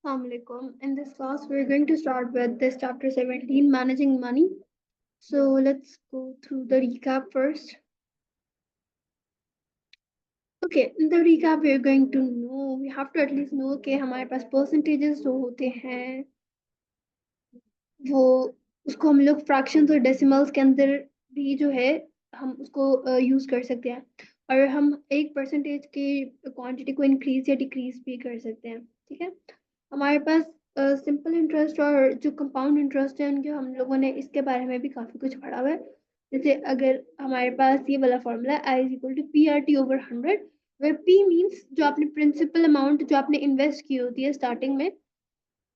Assalamualaikum. In this class, we're going to start with this chapter 17, Managing Money. So let's go through the recap first. Okay, in the recap, we're going to know, we have to at least know कि हमारे पास percentages जो होते हैं वो उसको हम लोग fractions और decimals के अंदर भी जो है हम उसको यूज कर सकते हैं और हम एक परसेंटेज की क्वांटिटी को इंक्रीज या डिक्रीज भी कर सकते हैं। ठीक है, हमारे पास सिंपल इंटरेस्ट और जो कंपाउंड इंटरेस्ट है उनके हम लोगों ने इसके बारे में भी काफी कुछ पढ़ा हुआ है। जैसे अगर हमारे पास ये वाला फॉर्मूला है I is equal to P R T over 100, where P means जो आपने प्रिंसिपल अमाउंट जो आपने इन्वेस्ट की होती है स्टार्टिंग में,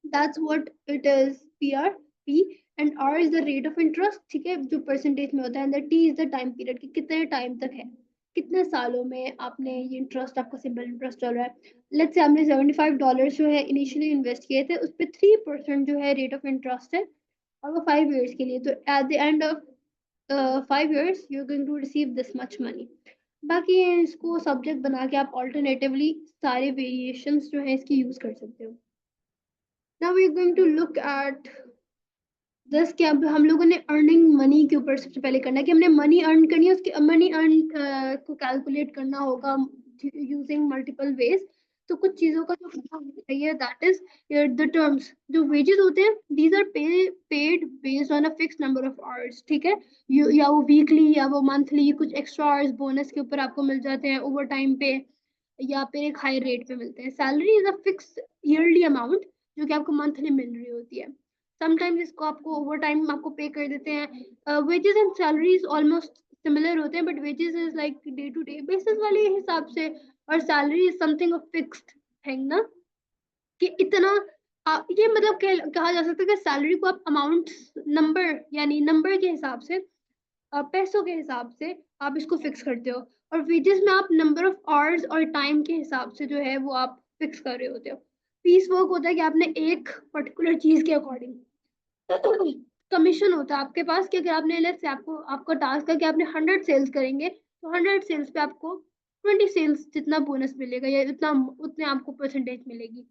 that's what it is P R P, and R is the rate of interest. ठीक है, जो परसेंटेज में होता है, and T is the time period कि कितने टाइम तक है, कितने सालों में आपने ये इंटरेस्ट, आपका सिंपल इंटरेस्ट चल रहा है। लेट्स से आपने $75 जो है इनिशियली इन्वेस्ट किए थे, उस पर 3% जो है रेट ऑफ इंटरेस्ट है और वो 5 years के लिए। तो at the end of 5 years you are going to receive this much money. बाकी ये इसको सब्जेक्ट बना के आप ऑल्टरनेटिवली सारे वेरिएशंस जो है इसकी यूज कर सकते हो। Now we are going to look at this क्या हम लोगों ने अर्निंग मनी के ऊपर सबसे पहले करना है कि हमने मनी अर्न करनी है, उसके मनी अर्न को कैलकुलेट करना होगा यूजिंग मल्टीपल वेज। तो कुछ चीजों का जो चाहिए दैट इज द टर्म्स। जो वेजेस होते हैं these are paid based on a fix number of hours. ठीक है, या वो वीकली या वो मंथली, कुछ एक्स्ट्रा आवर्स बोनस के ऊपर आपको मिल जाते हैं ओवर टाइम पे, या फिर एक हाई रेट पे मिलते हैं। Salary is a fix yearly amount जो कि आपको मंथली मिल रही होती है। समटाइम्स इसको आपको ओवर टाइम आपको पे कर देते हैं। Wages and salaries almost similar होते हैं, but wages is like day to day basis वाले हिसाब से, और salary is something of fixed thing ना, कि इतना ये मतलब कहा जा सकता है कि सैलरी को आप अमाउंट, नंबर यानी नंबर के हिसाब से, पैसों के हिसाब से आप इसको फिक्स करते हो, और वेजेस में आप नंबर ऑफ आवर्स और टाइम के हिसाब से जो है वो आप फिक्स कर रहे होते हो। पीस वर्क होता है कि आपने एक पर्टिकुलर चीज के अकॉर्डिंग कमीशन होता है आपके पास, कि अगर आपने लेट्स से आपको आपका टास्क है कि आपने 100 सेल्स करेंगे, तो 100 सेल्स पे आपको 20 सेल्स जितना बोनस मिलेगा या उतना उतने आपको परसेंटेज मिलेगी।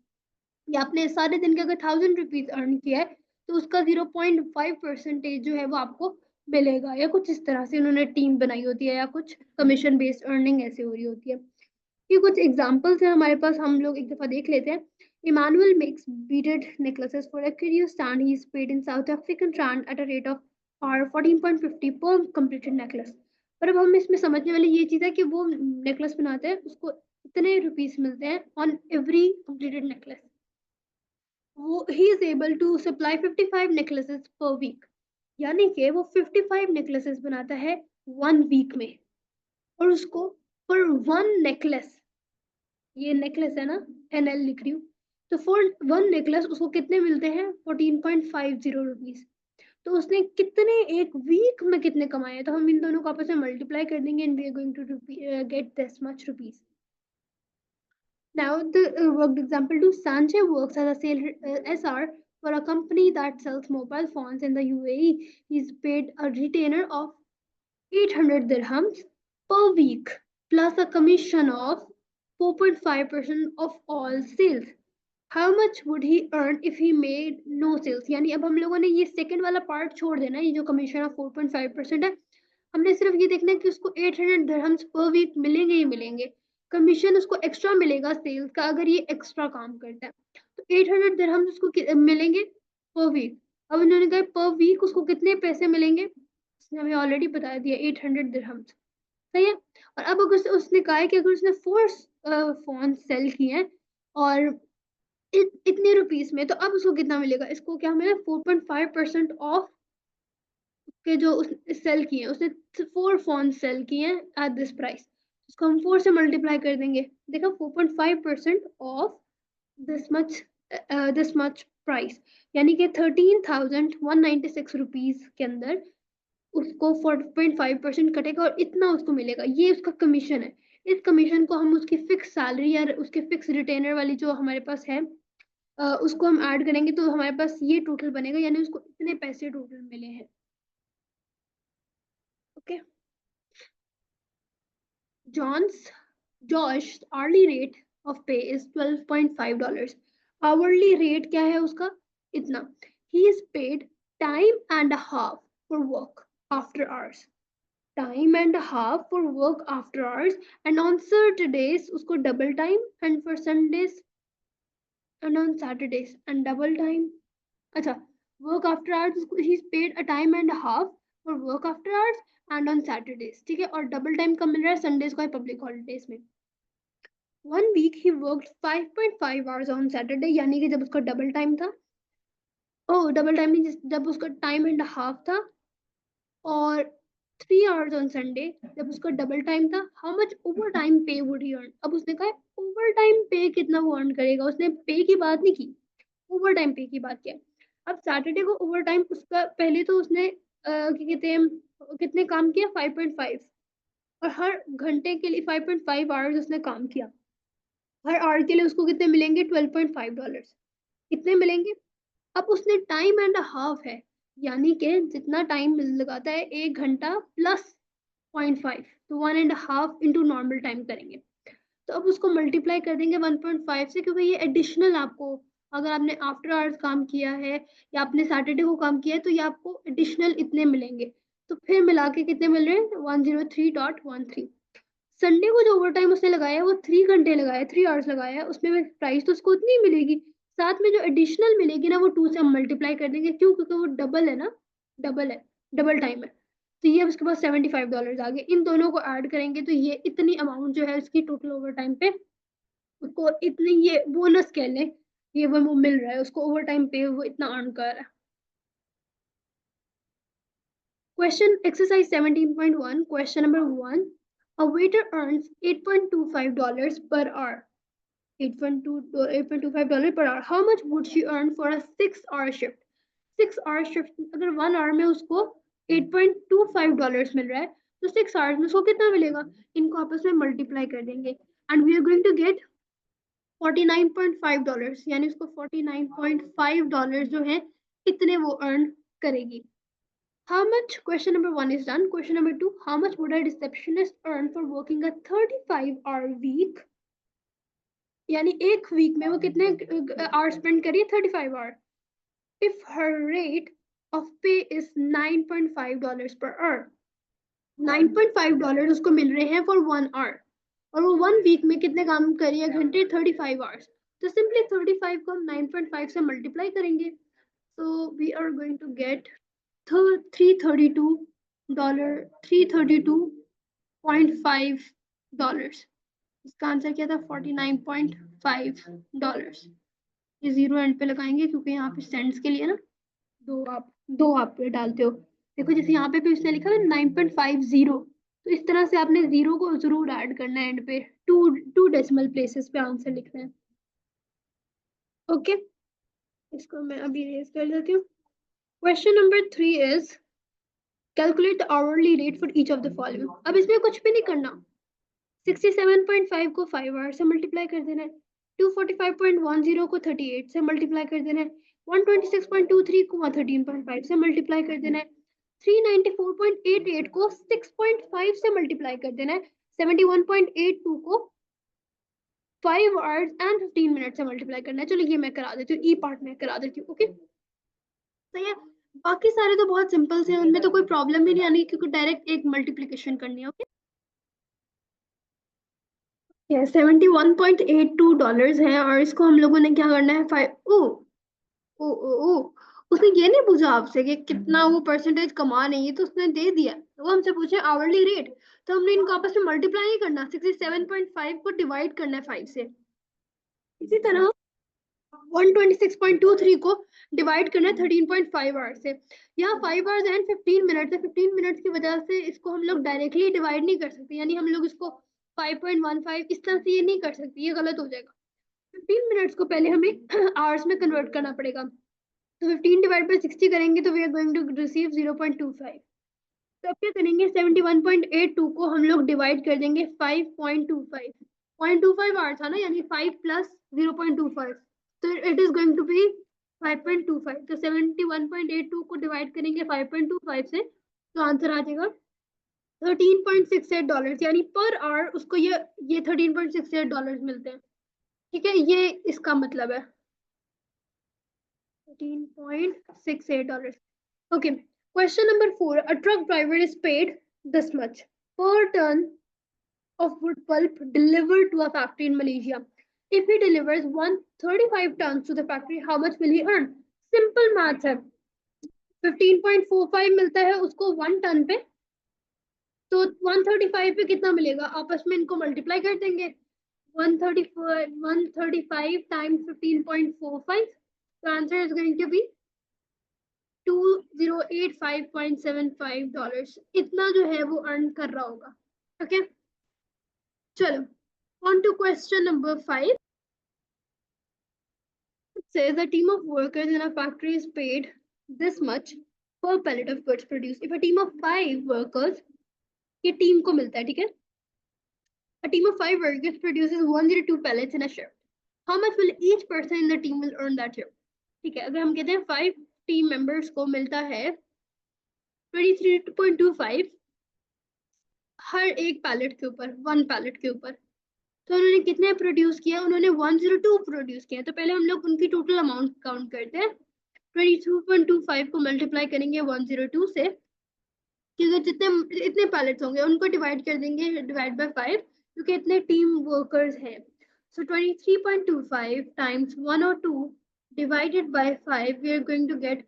या आपने सारे दिन के अगर 1000 रुपीज अर्न किया है, तो उसका 0.5% जो है वो आपको मिलेगा, या कुछ इस तरह से उन्होंने टीम बनाई होती है, या कुछ कमीशन बेस्ड अर्निंग ऐसे हो रही होती है। ये कुछ एग्जांपल्स है हमारे पास, हम लोग एक दफा देख लेते हैं। Emmanuel makes beaded necklaces for a curious stand. He is paid in South African rand at a rate of R 14.50 per completed necklace. पर अब हम इसमें समझने वाली ये चीज है कि वो नेकलेस बनाते हैं उसको इतने रुपीस मिलते हैं ऑन एवरी completed नेकलेस। वो he is able to supply 55 necklaces per week, यानी कि वो 55 नेकलेसेस बनाता है 1 वीक में। और उसको पर वन नेकलेस, ये नेकलेस है ना, NL लिख रही हूँ, तो फॉर वन नेकलेस उसको कितने मिलते हैं 14.50 रुपीज। तो उसने कितने एक वीक में कितने कमाए हैं, तो हम इन दोनों को आपस में मल्टीप्लाई कर देंगे and we are going to get this much rupees. Now, the worked example to Sanjay works as a sales SR for a company that sells mobile phones in the UAE. He's paid a retainer of 800 dirhams per week plus a commission of 4.5% of all sales. How much would he earn if he made no sales? यानी अब हम लोगों ने ये second वाला part छोड़ देना, ये जो कमीशन ऑफ 4.5% है, हमने सिर्फ ये देखना है कि उसको 800 dirhams पर वीक मिलेंगे ही मिलेंगे। कमीशन उसको एक्स्ट्रा मिलेगा सेल्स का अगर ये एक्स्ट्रा काम करता है, तो 800 dirhams उसको मिलेंगे पर वीक। अब उन्होंने कहा पर वीक उसको कितने पैसे मिलेंगे, उसने हमें ऑलरेडी बता दिया 800 dirhams। सही है। और अब अगर उसने कहा है कि अगर उसने 4 फोन सेल किए हैं और इतने रुपीस में, तो अब उसको कितना मिलेगा, इसको क्या मिला 4.5% ऑफ के जो उसने सेल किए हैं, उसने 4 फोन सेल किए हैं एट दिस प्राइस, इसको हम 4 से मल्टीप्लाई कर देंगे। देखा 4.5% ऑफ दिस मच प्राइस, यानी कि 13,196 रुपीज के अंदर उसको 4.5% कटेगा और इतना उसको मिलेगा, ये उसका कमीशन है। इस कमीशन को हम उसकी फिक्स सैलरी या उसके फिक्स रिटेनर वाली जो हमारे पास है, उसको हम ऐड करेंगे तो हमारे पास ये टोटल बनेगा, यानी उसको इतने पैसे टोटल मिले हैं। Okay, John's Josh's hourly rate of pay is $12.5. Hourly rate क्या है उसका, इतना। He is paid time and half for work after hours, time and half for work after hours, and on Saturdays उसको double time, and for Sundays and on Saturdays and double time. अच्छा, work after hours he is paid a time and half for work after hours and on Saturdays, ठीक है, और double time कब मिल रहा है, Sundays को, public holidays में। 1 week he worked 5.5 hours on Saturday, यानी कि जब उसका डबल टाइम था, ओ डबल टाइम नहीं, जब उसका टाइम एंड हाफ था, और 3 hours ऑन संडे जब उसका डबल टाइम था, हाउ मच ओवर टाइम पे वुड ही अर्न। अब उसने कहा ओवर टाइम पे कितना वो अर्न करेगा, उसने पे की बात नहीं की, ओवर टाइम पे की बात किया। अब सैटरडे को ओवर टाइम उसका, पहले तो उसने क्या कहते हैं, कितने काम किया, 5.5, और हर घंटे के लिए 5.5 आवर्स उसने काम किया, हर आवर के लिए उसको कितने मिलेंगे, $12.5 कितने मिलेंगे। अब उसने टाइम एंड हाफ है, यानी कि जितना टाइम लगाता है 1 घंटा प्लस 0.5, तो 1.5 इंटू नॉर्मल टाइम करेंगे, तो अब उसको मल्टीप्लाई कर देंगे 1.5 से, क्योंकि ये एडिशनल आपको, अगर आपने आफ्टर आवर्स काम किया है या आपने सैटरडे को काम किया है तो ये आपको एडिशनल इतने मिलेंगे, तो फिर मिला के कितने मिल रहे हैं, 103.13। संडे को जो ओवर टाइम उसने लगाया वो 3 घंटे लगाया, 3 आवर्स लगाया, उसमें प्राइस तो उसको उतनी मिलेगी, साथ में जो एडिशनल मिलेगी ना वो 2 से हम मल्टीप्लाई कर देंगे, क्यों, क्योंकि वो डबल है ना, डबल है, डबल टाइम है, तो ये अब उसके पास $75 आ गए। इन दोनों को ऐड करेंगे तो ये इतनी अमाउंट जो है इसकी टोटल ओवर टाइम पे उसको इतनी, ये बोनस कह लें, ये वो मिल रहा है उसको ओवर टाइम पे, वो इतना अर्न कर रहा है। Question exercise 17.1, question number 1. A waiter earns $8.25 per hour. 8.25 per hour. How much would she earn for a 6 hour shift? 6 hour shift, अगर 1 hour में उसको $8.25 मिल रहा है, तो 6 hours में उसको कितना मिलेगा, इनको आपस में मल्टीप्लाई कर देंगे, and we are going to get $49.5, यानी उसको $49.5 जो है इतने वो अर्न करेगी। How much? Question number 1 is done. Question number 2. How much would a receptionist earn for working a 35-hour week? यानी एक वीक में वो कितने आवर स्पेंड करिए, 35 our. If her rate of pay is $9.5 per hour, $9.5 उसको मिल रहे हैं for 1 hour, और वो 1 वीक में कितने काम करिए घंटे, 35 आवर्स, तो सिंपली 35 को हम 9.5 से मल्टीप्लाई करेंगे, so we are going to get $332.5। इसका आंसर क्या था, $49.5। ये जीरो एंड पे लगाएंगे क्योंकि यहाँ पे सेंट्स के लिए ना दो आप डालते हो, देखो जैसे यहाँ पे भी उसने लिखा है 9.50, तो इस तरह से आपने जीरो को जरूर ऐड करना है एंड पे, टू टू डेसिमल प्लेसेस पे आंसर लिखना है। ओके, इसको मैं अभी रेज कर देती हूँ। Question number 3 is calculate the hourly rate for each of the following. अब इसमें कुछ भी नहीं करना, 67.5 को 5 आवर से मल्टीप्लाई कर देना है, 245.10 को 38 से मल्टीप्लाई कर देना है, 126.23 को 13.5 से मल्टीप्लाई कर देना है, 394.88 को 6.5 से मल्टीप्लाई कर देना है, 71.82 को 5 आवर्स एंड 15 मिनट से मल्टीप्लाई करना है। चलो ये मैं करा देती हूँ, ई पार्ट में करा देती हूँ। ओके, सही है। बाकी सारे तो बहुत सिंपल से हैं, उनमें तो कोई प्रॉब्लम भी नहीं आनी क्योंकि डायरेक्ट एक मल्टीप्लिकेशन करनी है। ओके, $71.82 है, और इसको हम लोगों ने क्या करना है, फाइव ओ ओ ओ ओ उसने ये नहीं पूछा आपसे कि कितना वो परसेंटेज कमा रही है, तो उसने दे दिया, वो हमसे पूछे आवरली रेट, तो हमने इनको आपस में मल्टीप्लाई नहीं करना, 67.5 को डिवाइड करना है 5 से, इसी तरह 126.23 को डिवाइड करना है 13.5 आवर्स से। यहाँ 5 आवर्स एंड 15 मिनट है, 15 मिनट की वजह से इसको हम लोग डायरेक्टली डिवाइड नहीं कर सकते, यानी हम लोग इसको 5.15 इस तरह से ये नहीं कर सकते, ये गलत हो जाएगा। 15 मिनट्स को पहले हमें आवर्स में कन्वर्ट करना पड़ेगा, तो 15 डिवाइड बाई 60 करेंगे तो we are going to receive 0.25। तो अब क्या करेंगे, 71.82 को हम लोग डिवाइड कर देंगे 5.25, 0.25 आवर था ना, यानी 5 प्लस 0.25, तो it is going to be 5.25। तो 71.82 को डिवाइड करेंगे 5.25 से, तो आंसर आ जाएगा $13.68, यानी पर आवर उसको ये $13.68 मिलते हैं। ठीक है, ये इसका मतलब है। $15.68. Okay, question number 4. A truck driver is paid this much per ton of wood pulp delivered to a factory in Malaysia. If he delivers 135 tons to the factory, how much will he earn? Simple math है. 15.45 मिलता है उसको 1 ton पे, तो 135 पे कितना मिलेगा? आपस में इनको मल्टीप्लाई कर देंगे. 135 times 15.45. The answer is going to be $2085.75. इतना जो है वो अर्न कर रहा होगा. ओके, चलो on to question number 5. It says a team of workers in a factory is paid this much per pallet of goods produced. If a team of 5 workers, ये team को मिलता है, ठीक है? A team of 5 workers produces 102 pallets in a shift. How much will each person in the team will earn that shift? ठीक है, अगर हम कहते हैं 5 टीम मेंबर्स को मिलता है 23.25 हर एक पैलेट के ऊपर, 1 पैलेट के ऊपर, तो उन्होंने कितने प्रोड्यूस किया? उन्होंने 102 प्रोड्यूस किया. तो पहले हम लोग उनकी टोटल अमाउंट काउंट करते हैं. 22.25 को मल्टीप्लाई करेंगे 102 से, क्योंकि जितने इतने पैलेट्स होंगे उनको डिवाइड कर देंगे, डिवाइड बाय 5, क्योंकि इतने टीम वर्कर्स हैं. So 23.25 times 102 divided by 5, we are going to get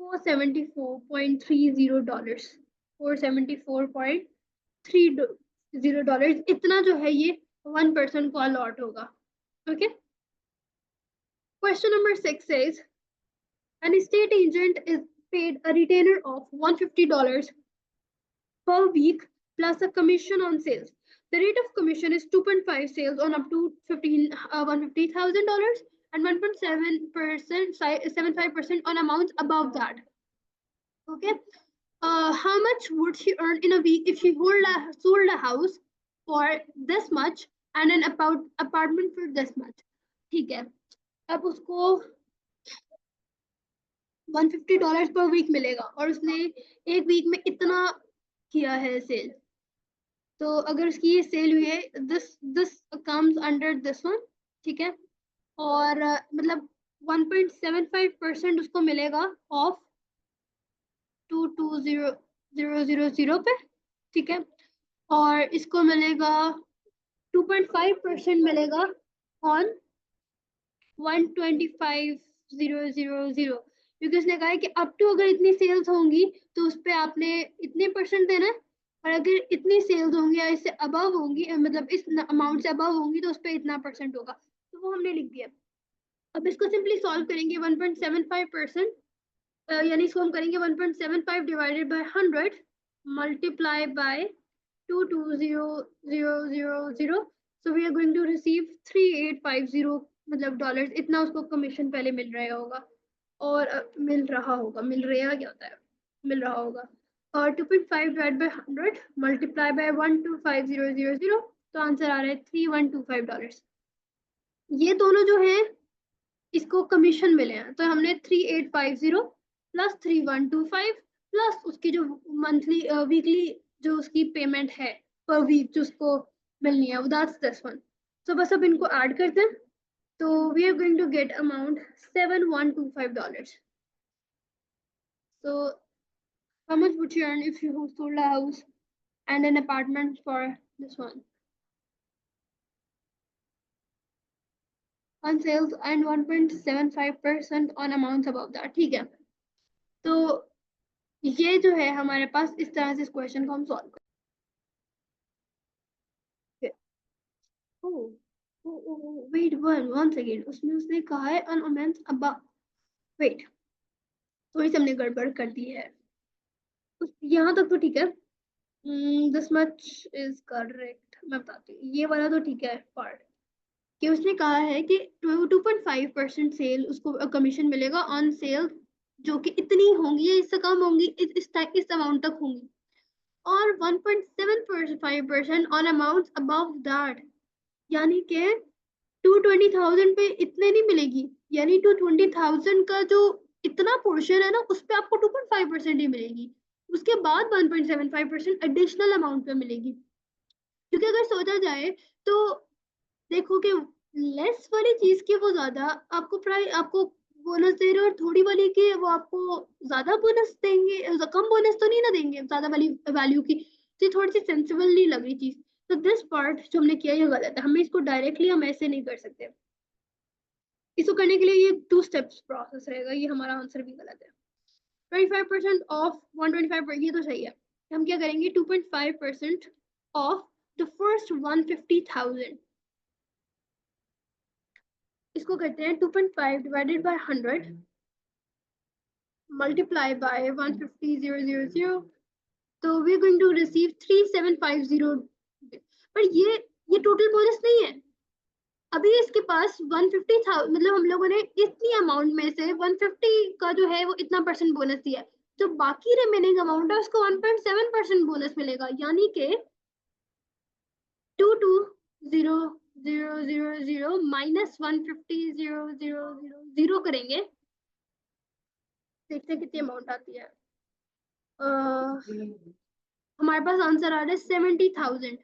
$474.30. $474.30. इतना जो है ये 1 person को अलॉट होगा. Okay. Question number 6 says, an estate agent is paid a retainer of $150 per week plus a commission on sales. The rate of commission is 2.5 sales on up to $150,000 and 1.7% on amounts above that. Okay. How much would she earn in a week if she sold a house for this much and an apartment for this much? ठीक है, अब उसको $150 पर week मिलेगा और उसने एक week में इतना किया है सेल. तो अगर उसकी ये सेल हुई है, this comes under this one, ठीक है, और मतलब 1.75% उसको मिलेगा ऑफ 220,000 पे, ठीक है, और इसको मिलेगा 2.5% मिलेगा ऑन 125,000, क्योंकि उसने कहा है कि अप टू अगर इतनी सेल्स होंगी तो उस पर आपने इतने परसेंट देना है, और अगर इतनी सेल्स होंगी या इससे अबव होंगी, मतलब इस अमाउंट से अबव होंगी, तो उस पर इतना परसेंट होगा. तो वो हमने लिख दिया. अब इसको सिंपली सॉल्व करेंगे. 1.75%, यानी इसको हम करेंगे 1.75 divided by 100 multiply by 220,000. So we are going to receive 3850 मतलब डॉलर्स. इतना उसको कमीशन पहले मिल रहा होगा, और मिल रहा होगा क्या होता है, मिल रहा होगा. और 2.5 डिवाइड बाय 100 मल्टीप्लाई बाय 125,000, तो आंसर आ रहा है $3125. ये दोनों जो है इसको कमीशन मिले हैं, तो हमने 3850 प्लस 3125 प्लस उसकी जो मंथली वीकली जो उसकी पेमेंट है पर वीक जो उसको मिलनी है, दैट्स दिस वन. तो बस अब इनको ऐड करते हैं, तो we are going to get amount $7125. So how much would you earn if you sold a house and an apartment for this one? On sales and 1.75% on amounts above that. ठीक है, तो ये जो है हमारे पास इस तरह से इस क्वेश्चन को हम सॉल्व करें. वेट वन सेकेंड, उसमें उसने कहा है on amounts above. वेट, थोड़ी सी हमने गड़बड़ कर दी है. यहाँ तक तो ठीक है. This much is correct. मैं बताती हूँ, ये वाला तो ठीक है पार्ट, कि उसने कहा है कि 2.5% सेल उसको कमीशन मिलेगा ऑन सेल जो कि इतनी होंगी या इससे कम होंगी, इस अमाउंट तक होंगी, और 1.75% ऑन अमाउंट अबव दैट, यानी कि 220,000 पे इतने नहीं मिलेगी, यानी 220,000 का जो इतना पोर्शन है ना, उस पे आपको 2.5% ही मिलेगी. उसके बाद 1.75% एडिशनल अमाउंट पे मिलेगी. क्योंकि अगर सोचा जाए तो देखो कि लेस वाली चीज की वो ज्यादा आपको प्राइस, आपको बोनस दे रहे हो और थोड़ी वाली की वो आपको ज्यादा बोनस देंगे, कम बोनस तो नहीं ना देंगे ज्यादा वाली वैल्यू की, तो थोड़ी सी सेंसिबल नहीं लग रही चीज। तो दिस पार्ट जो हमने किया ये गलत है, हमें इसको डायरेक्टली हम ऐसे नहीं कर सकते। इसको करने के लिए ये 2 स्टेप्स प्रोसेस रहेगा, ये हमारा आंसर भी गलत है। 25% ऑफ 125, ये तो सही है। हम क्या करेंगे, 2.5% ऑफ द फर्स्ट 150,000, इसको करते हैं 2.5 डिवाइडेड बाय 100 मल्टीप्लाई बाय 150,000, तो we are going to receive 3750। पर ये टोटल बोनस नहीं है, अभी इसके पास 150 था, मतलब हम लोगों ने इतनी अमाउंट में से 150 का जो है वो इतना परसेंट बोनस दिया है, जो बाकी रिमेनिंग अमाउंट है उसको 1.7% बोनस मिलेगा, यानी कि 220000 माइनस 150,000 करेंगे, देखते हैं कितनी अमाउंट आती है। हमारे पास आंसर आ रहा है 70,000,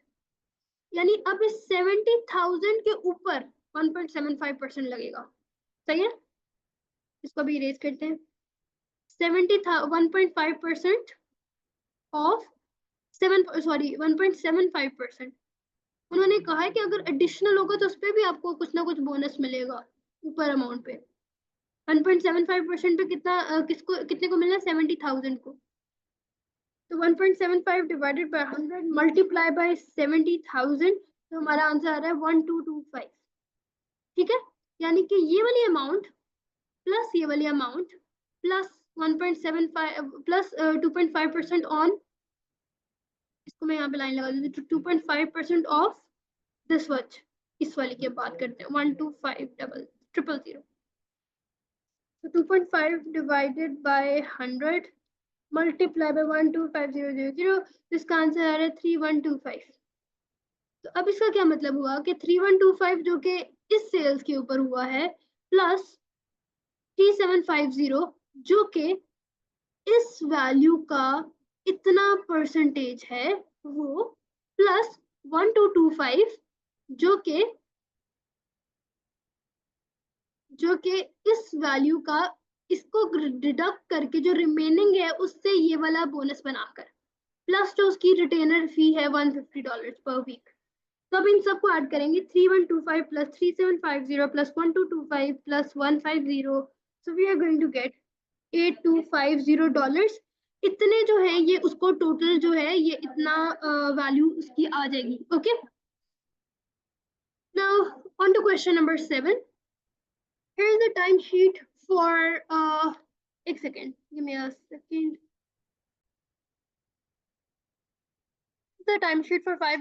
यानी अब इस 70,000 के ऊपर 1.75% लगेगा। सही है, इसको भी इरेज करते हैं। 1.5% ऑफ 1.75%। उन्होंने कहा है कि अगर एडिशनल होगा तो उस पर भी आपको कुछ ना कुछ बोनस मिलेगा ऊपर अमाउंट पे। 1.75% पे कितने को मिलना है, 70,000 को। तो 1.75 डिवाइडेड बाय 100 मल्टीप्लाई बाय 70,000, तो हमारा आंसर आ रहा है 1225। ठीक है, यानी कि ये वाली अमाउंट प्लस ये वाली अमाउंट प्लस 1.75 प्लस 2.5% ऑन, इसको मैं यहाँ पे लाइन लगा दूंगी, 2.5% ऑफ दिस वच, इस वाली की बात करते हैं 1250000। तो 2.5 डिवाइडेड बाय 100 मल्टीप्लाई बाय 125000, इसका आंसर आ रहा है 3125। तो अब इसका क्या मतलब हुआ कि 3125 जो कि इस सेल्स के ऊपर हुआ है, प्लस 3750 जो कि इस वैल्यू का इतना परसेंटेज है वो, प्लस 1225 जो कि इस वैल्यू का, इसको डिडक्ट करके जो रिमेनिंग है उससे ये वाला बोनस बनाकर, प्लस जो उसकी रिटेनर फी है $150 पर वीक। तो अब इन सबको ऐड करेंगे, 3125 plus 3750 plus 1225 plus 150, so we are going to get $8250। इतने जो है ये उसको टोटल जो है ये इतना वैल्यू उसकी आ जाएगी। Okay, now on to question number 7। Here is the time sheet for एक second, give me a second. The time sheet for 5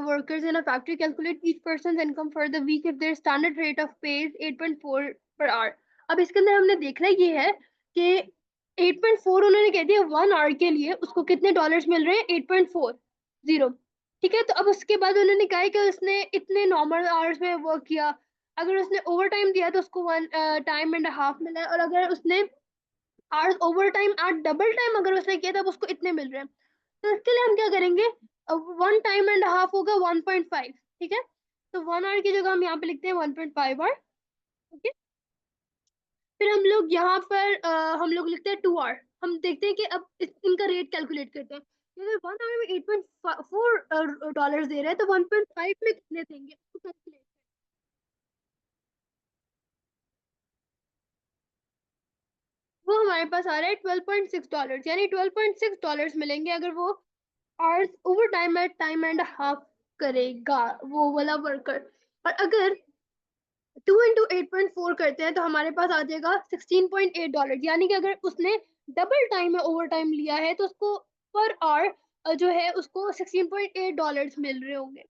workers in a factory. Calculate each person's income for the week if their standard rate of pay is 8.4 per hour. अब इसके अंदर हमने देखना ये है कि 8.4 उन्होंने कह दिया 1 आवर के लिए उसको कितने डॉलर्स मिल रहे हैं, 8.40। ठीक है, तो अब उसके बाद उन्होंने कहा है कि उसने इतने नॉर्मल आवर्स में वर्क किया, अगर उसने ओवर टाइम दिया तो उसको 1.5 टाइम मिला है, और अगर उसने hours over time at double time अगर उसने किया तब उसको इतने मिल रहे हैं। तो इसके लिए हम क्या करेंगे, 1.5 टाइम होगा 1.5। ठीक है, तो 1 आवर की जगह हम यहाँ पे लिखते हैं 1.5 आवर। ओके, फिर हम लोग यहाँ पर हम लोग लिखते हैं 2 आवर। हम देखते हैं कि अब इनका रेट कैलकुलेट करते हैं, अगर 1 आवर में 8.4 डॉलर दे रहे हैं तो 1.5 में कितने देंगे उसको कैलकुलेट। वो हमारे पास आ रहा है $12.6, यानी $12.6 मिलेंगे अगर वो hours over time at time and half करेगा वो वाला वर्कर। और अगर 2 into 8.4 करते हैं तो हमारे पास आ जाएगा $16.8, यानी कि अगर उसने डबल टाइम में ओवर टाइम लिया है तो उसको पर आवर जो है उसको $16.8 मिल रहे होंगे,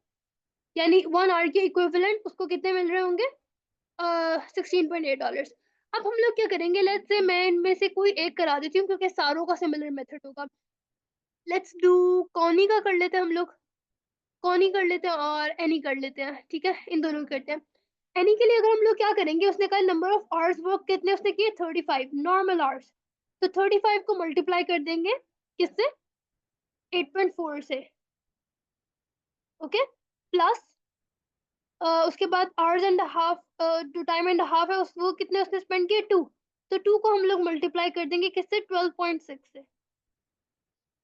यानी 1 आवर के इक्विवेलेंट उसको कितने मिल रहे होंगे, $16.8। अब हम लोग क्या करेंगे, लेट्स से मैं इनमें से कोई एक करा देती हूँ क्योंकि सारों का सिमिलर मेथड होगा। लेट्स डू कॉनी का कर लेते हैं हम लोग, कॉनी कर लेते हैं और एनी कर लेते हैं। ठीक है, इन दोनों को करते हैं। एनी के लिए अगर हम लोग क्या करेंगे, उसने कहा नंबर ऑफ आवर्स वर्क कितने उसने किए, 35 नॉर्मल आवर्स, तो 35 को मल्टीप्लाई कर देंगे किससे, 8.4 से। ओके, प्लस उसके बाद आवर्स एंड हाफ, जो टाइम एंड हाफ है वो कितने उसने स्पेंड किए, 2। तो 2 को हम लोग मल्टीप्लाई कर देंगे किससे, 12.6 से।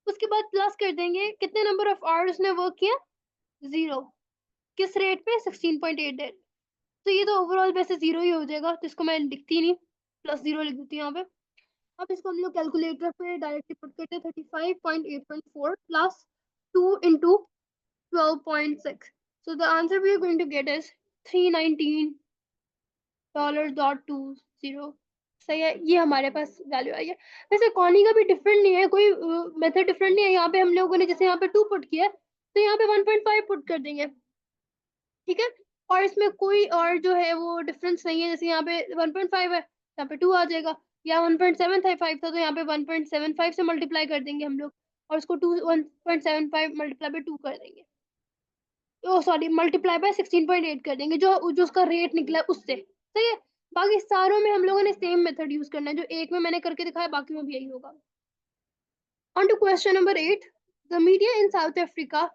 उसके बाद प्लस कर देंगे कितने नंबर ऑफ आवर्स ने वर्क किया, 0। किस रेट पे, 16.8 रेट। तो ये तो ओवरऑल वैसे 0 ही हो जाएगा, तो इसको मैं लिखती नहीं, +0 लिख देती हूँ यहाँ पे। अब इसको हम लोग कैलकुलेटर पे डायरेक्टली पुट करते हैं, 35.8.4 plus 2 into 12.6। So the answer we are going to get is $319.20। सही है, ये हमारे पास वैल्यू आई है। वैसे कॉनी का भी डिफरेंट नहीं है, कोई मेथड डिफरेंट नहीं है। यहाँ पे हम लोगों ने जैसे यहाँ पे 2 पुट किया है, तो यहाँ पे 1.5 पुट कर देंगे, ठीक है। और इसमें कोई और जो है वो डिफरेंस नहीं है, जैसे यहाँ पे 1.5 है, यहाँ पे 2 आ जाएगा, या 1.75 था तो यहाँ पे 1.75 से मल्टीप्लाई कर देंगे हम लोग, और उसको 1.75 मल्टीप्लाई बाय 2 कर देंगे, ओ सॉरी मल्टीप्लाई बाय 16.8 कर देंगे, जो जो उसका रेट निकला है उससे। सही है। बाकी सारों में हम लोगों ने सेम मेथड यूज करना है, जो एक में मैंने करके दिखाया, बाकी में भी यही होगा। On to question number 8. The media in South Africa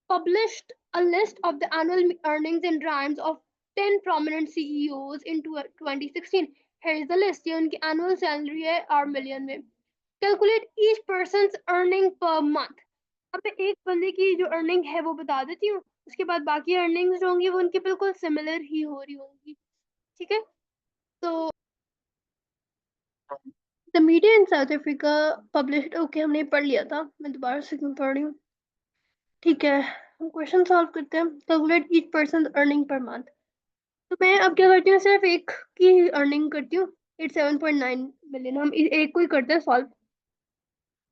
published a list of the annual earnings and rhymes of 10 prominent CEOs in 2016. Here is the list. ये उनकी annual salary है और million में। Calculate each person's earning per month. अब मैं एक बंदे की जो earning है वो बता देती हूँ, उसके बाद बाकी earnings जो होंगी वो उनकी बिल्कुल similar ही हो रही होंगी, ठीक है। तो the media in South Africa published, okay हमने पढ़ लिया था, मैं दोबारा से क्यों पढ़ रही हूँ, ठीक है। हम क्वेश्चन सॉल्व करते हैं। Calculate each person earning per month. तो मैं अब क्या करती हूँ, सिर्फ एक की अर्निंग करती हूँ, 87.9 मिलियन। हम एक को ही करते हैं सॉल्व,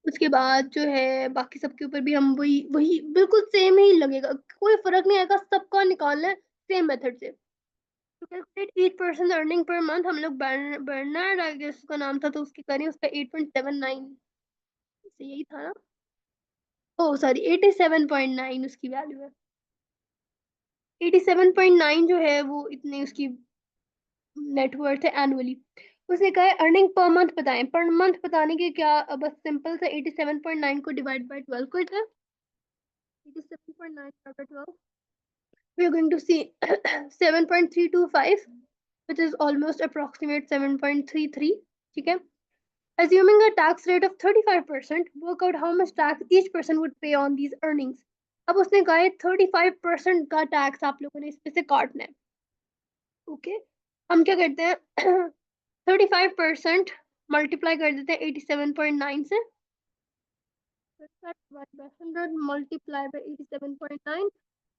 उसके बाद जो है बाकी सबके ऊपर भी हम वही वही बिल्कुल सेम ही लगेगा, कोई फर्क नहीं आएगा, सबका निकालना है सेम मेथड से। तो calculate each person earning per month, हम लोग बर्नार्ड आई गेस उसका नाम था, तो उसकी करें, उसका 8.79 से यही था ना, ओ सॉरी 87.9 उसकी वैल्यू है। 87.9 जो है वो इतनी उसकी नेटवर्थ है एनुअली। उसने कहा है अर्निंग पर मंथ बताएं। पर मंथ बताने के क्या, बस सिंपल से 87.9 को डिवाइड बाय 12 करते हैं। 87.9 divided by 12, we are going to see 7.325, which is almost approximate 7.33, ठीक है। Assuming a tax rate of 35%, work out how much tax each person would pay on these earnings। अब उसने कहा है 35% का टैक्स आप लोगों ने इस पे से काटना है, ओके। हम क्या करते हैं 35% मल्टीप्लाई कर देते हैं 87.9 से, 100 multiplied by 87.9,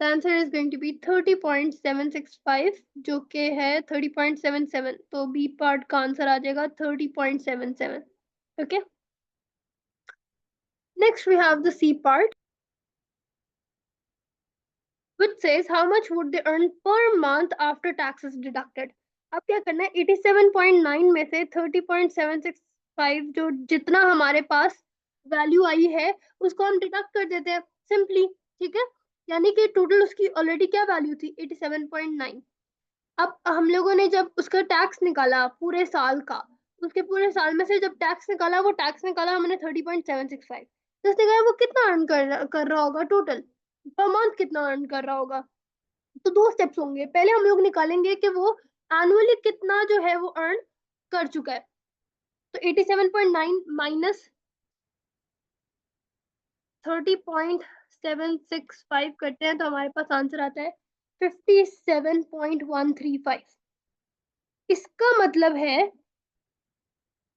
the answer is going to be 30.765, जो कि है 30.77, तो बी पार्ट का आंसर आ जाएगा 30.77, okay। Next we have the C part, which says how much would they earn per month after taxes deducted। अब क्या करना है, 87.9 में से 30.765 जो जितना हमारे पास वैल्यू आई है उसको हम डिडक्ट कर देते हैं सिंपली, ठीक है। यानी कि टोटल उसकी ऑलरेडी क्या वैल्यू थी, 87.9। अब हम लोगों ने जब उसका टैक्स निकाला पूरे साल का, उसके पूरे साल में से जब टैक्स निकाला, वो टैक्स निकाला हमने 30.765, तो उसने कहा वो कितना अर्न कर रहा होगा टोटल पर मंथ, कितना अर्न कर रहा होगा। तो दो स्टेप्स होंगे, पहले हम लोग निकालेंगे कि वो एनुअली कितना जो है वो अर्न कर चुका है। तो 87.9 माइनस 30.765 करते हैं तो हमारे पास आंसर आता है 57.135। इसका मतलब है,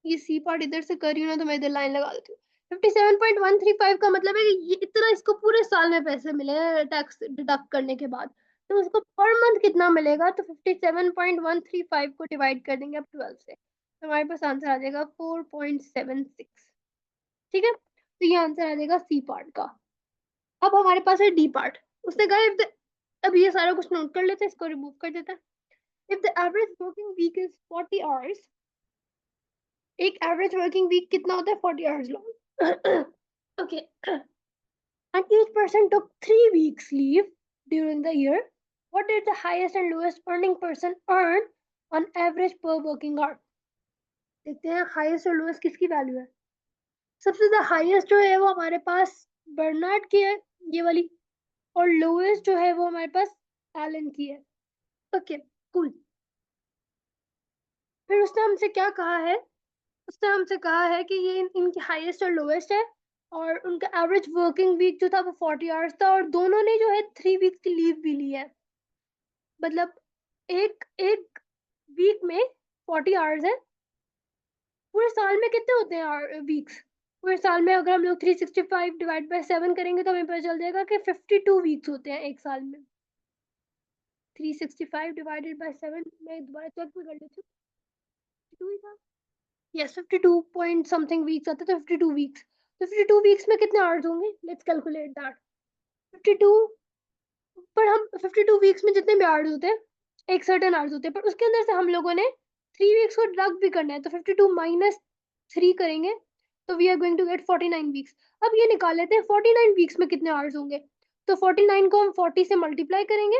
ये सी पार्ट इधर से कर रही हूँ ना, तो मैं इधर लाइन लगा देती हूँ। 57.135 का मतलब है कि ये इतना इसको पूरे साल में पैसे मिले हैं टैक्स डिडक्ट करने के बाद, तो उसको पर मंथ कितना मिलेगा, तो 57.135 को डिवाइड कर देंगे अब 12 से, तो हमारे पास आंसर आ जाएगा 4.76, ठीक है। तो ये आंसर आ जाएगा सी पार्ट का। अब हमारे पास है डी पार्ट। उसने कहा अब ये सारा कुछ नोट कर लेते हैं, इसको रिमूव कर देते हैं। If the average working week is 40 hours, एक एवरेज वर्किंग वीक कितना होता है, 40 hours long, okay. And each person took 3 weeks leave during the year, what did the highest and lowest earning person earn on average per working hour। देखते हैं highest और lowest किसकी value है। सबसे ज्यादा हाईएस्ट जो है वो हमारे पास बर्नार्ड की है, ये वाली, और लोएस्ट जो है वो हमारे पास एलन की है, ओके कूल। फिर उसने हमसे क्या कहा है, उसने हमसे कहा है कि ये इनकी हाईएस्ट और लोएस्ट है, और उनका एवरेज वर्किंग वीक जो था वो 40 आवर्स था, और दोनों ने जो है 3 वीक्स की लीव भी ली है। मतलब एक एक वीक में 40 आवर्स है। पूरे साल में कितने होते हैं वीक्स? पूरे साल में अगर हम लोग 365 डिवाइड बाय 7 करेंगे तो हमें पता चल जाएगा कि 52 वीक्स होते हैं एक साल में। 365 डिवाइडेड बाय 7, मैं दोबारा चेक भी कर लेती हूँ। 52 ही था। यस, 52 पॉइंट समथिंग वीक्स आते, तो 52 वीक्स। तो 52 वीक्स में कितने आवर्स होंगे? Let's calculate that. 52 पर हम 52 वीक्स में जितने भी आवर्स होते हैं, एक सर्टेन आवर्स होते हैं, पर उसके अंदर से हम लोगों ने 3 वीक्स को डिडक्ट भी करना है, तो 52 माइनस 3 करेंगे तो we are going to get 49 weeks. अब ये निकाल लेते हैं 49 वीक्स में कितने आवर्स होंगे। तो 49 को हम 40 से मल्टीप्लाई करेंगे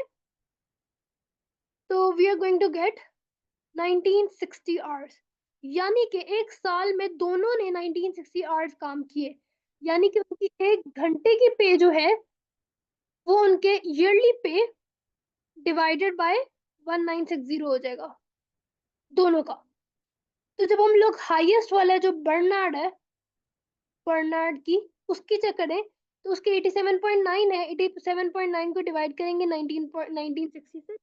तो we are going to get 1960 hours. यानी कि एक साल में दोनों ने 1960 आवर्स काम किए, यानी कि उनकी एक घंटे की पे जो है वो उनके ईयरली पे डिवाइडेड बाय 1960 हो जाएगा दोनों का। तो जब हम लोग हाईएस्ट वाला जो बर्नार्ड की उसकी चेक करें तो उसके 87.9 है। 87.9 को डिवाइड करेंगे 1960 से।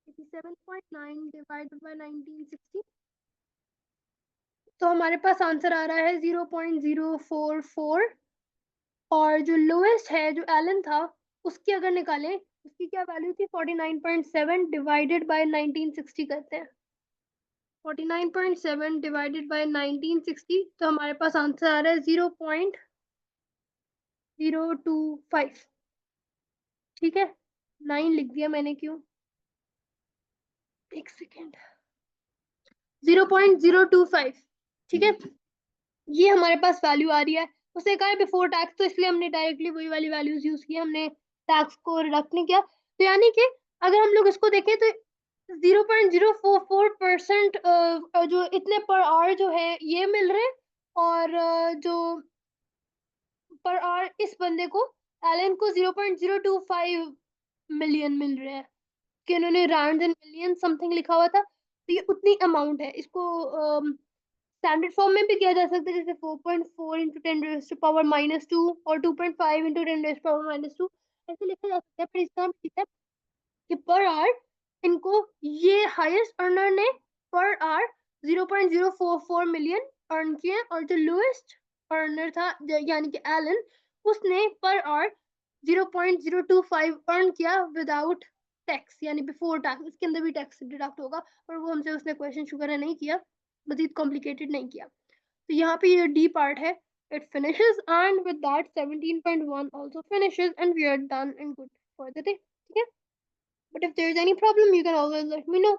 87.9 डिवाइडेड बाय 1960, तो हमारे पास आंसर आ रहा है 0.044। और जो लोएस्ट है जो एलन था उसकी अगर निकालें, उसकी क्या वैल्यू थी? 49.7 डिवाइडेड बाय 1960 करते हैं। 49.7 डिवाइडेड बाय 1960, तो हमारे पास आंसर आ रहा है 0.025। ठीक है, 9 लिख दिया मैंने, क्यों? एक सेकेंड। 0.025। ठीक है, ये हमारे पास वैल्यू आ रही है। उसने कहा है बिफोर टैक्स, तो इसलिए हमने डायरेक्टली वही वाली वैल्यूज यूज की, हमने टैक्स को रिडक्ट नहीं किया। तो यानी कि अगर हम लोग इसको देखें तो 0.044% जो इतने पर आवर जो है ये मिल रहे हैं, और जो पर आवर इस बंदे को, एलन को, 0.025 मिलियन मिल रहे हैं। कि उन्होंने रैंड एंड मिलियन समथिंग लिखा हुआ था, तो ये उतनी अमाउंट है। इसको स्टैंडर्ड फॉर्म में भी किया जा सकता है, जैसे 4.4 इंटू 10⁻⁻², और 2.5 इंटू 10⁻²। ऐसे लिखा जा सकता है, पर इसका हम लिखा है कि पर आवर इनको, ये हाईएस्ट अर्नर ने पर आवर 0.044 मिलियन अर्न किए, और जो लोएस्ट अर्नर था यानी कि एलन, उसने पर आवर 0.025 अर्न किया विदाउट टैक्स, यानी बिफोर टैक्स। इसके अंदर भी टैक्स डिडक्ट होगा, और वो हमसे उसने क्वेश्चन शुक्र है नहीं किया, मजीद कॉम्प्लिकेटेड नहीं किया। तो यहाँ पे ये डी पार्ट है, it finishes, and with that 17.1 also finishes, and we are done and good for the day. ठीक है, but if there is any problem you can always let me know.